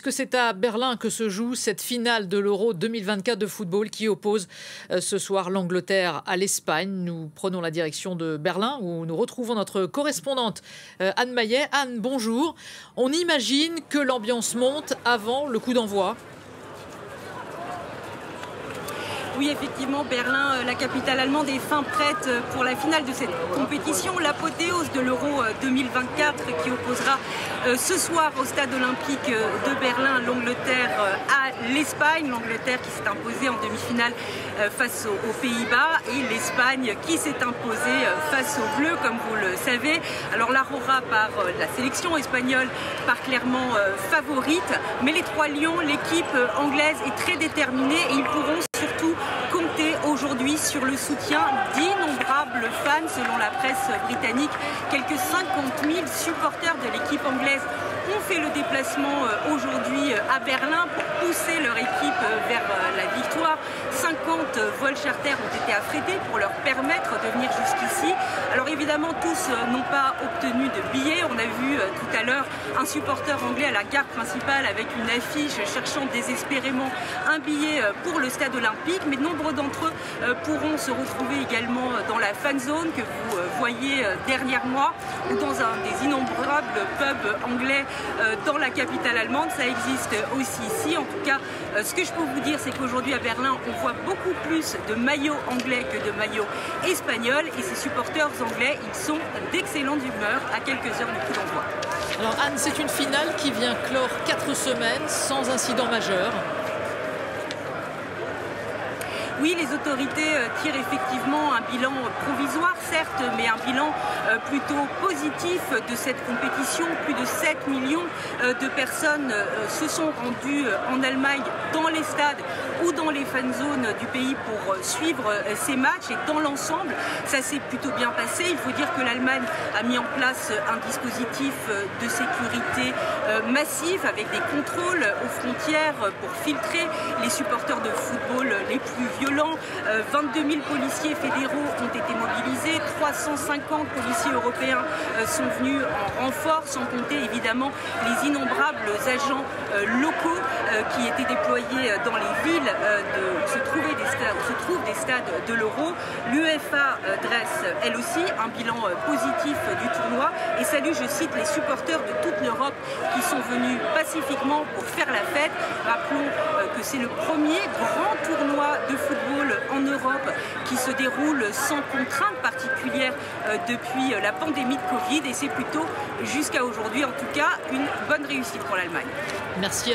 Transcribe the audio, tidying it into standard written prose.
puisque c'est à Berlin que se joue cette finale de l'Euro 2024 de football qui oppose ce soir l'Angleterre à l'Espagne. Nous prenons la direction de Berlin où nous retrouvons notre correspondante Anne Maillet. Anne, bonjour. On imagine que l'ambiance monte avant le coup d'envoi. Oui, effectivement, Berlin, la capitale allemande, est fin prête pour la finale de cette compétition. L'apothéose de l'Euro 2024 qui opposera ce soir au stade olympique de Berlin l'Angleterre à l'Espagne. L'Angleterre qui s'est imposée en demi-finale face aux Pays-Bas et l'Espagne qui s'est imposée face aux Bleus, comme vous le savez. Alors l'Aurora par la sélection espagnole part clairement favorite, mais les Trois Lions, l'équipe anglaise est très déterminée et ils pourront surtout compter aujourd'hui sur le soutien d'innombrables fans selon la presse britannique. Quelques 50 000 supporters de l'équipe anglaise ont fait le déplacement aujourd'hui à Berlin pour pousser leur équipe vers la victoire. 50 vols charters ont été affrétés pour leur permettre de venir jusqu'ici. Alors évidemment, tous n'ont pas obtenu de billets. On a vu tout à l'heure un supporter anglais à la gare principale avec une affiche cherchant désespérément un billet pour le stade olympique. Mais nombreux d'entre eux pourront se retrouver également dans la fan zone que vous voyez derrière moi ou dans un des innombrables pubs anglais dans la capitale allemande. Ça existe aussi ici. En tout cas, ce que je peux vous dire, c'est qu'aujourd'hui à Berlin, on voit beaucoup plus de maillots anglais que de maillots espagnols. Et ces supporters anglais, ils sont d'excellente humeur à quelques heures du coup d'envoi. Alors Anne, c'est une finale qui vient clore 4 semaines sans incident majeur. Oui, les autorités tirent effectivement un bilan provisoire, certes, mais un bilan plutôt positif de cette compétition. Plus de 7 millions de personnes se sont rendues en Allemagne, dans les stades ou dans les fan zones du pays pour suivre ces matchs. Et dans l'ensemble, ça s'est plutôt bien passé. Il faut dire que l'Allemagne a mis en place un dispositif de sécurité massif avec des contrôles aux frontières pour filtrer les supporters de football les plus violents. 22 000 policiers fédéraux ont été mobilisés, 350 policiers européens sont venus en renfort, sans compter évidemment les innombrables agents locaux qui étaient déployés dans les villes où se trouvent des stades de l'Euro. L'UEFA dresse elle aussi un bilan positif du tournoi et salue, je cite, les supporters de toute l'Europe qui sont venus pacifiquement pour faire la fête. Rappelons que c'est le premier grand tournoi de football en Europe qui se déroule sans contrainte particulière depuis la pandémie de Covid et c'est plutôt jusqu'à aujourd'hui en tout cas une bonne réussite pour l'Allemagne. Merci.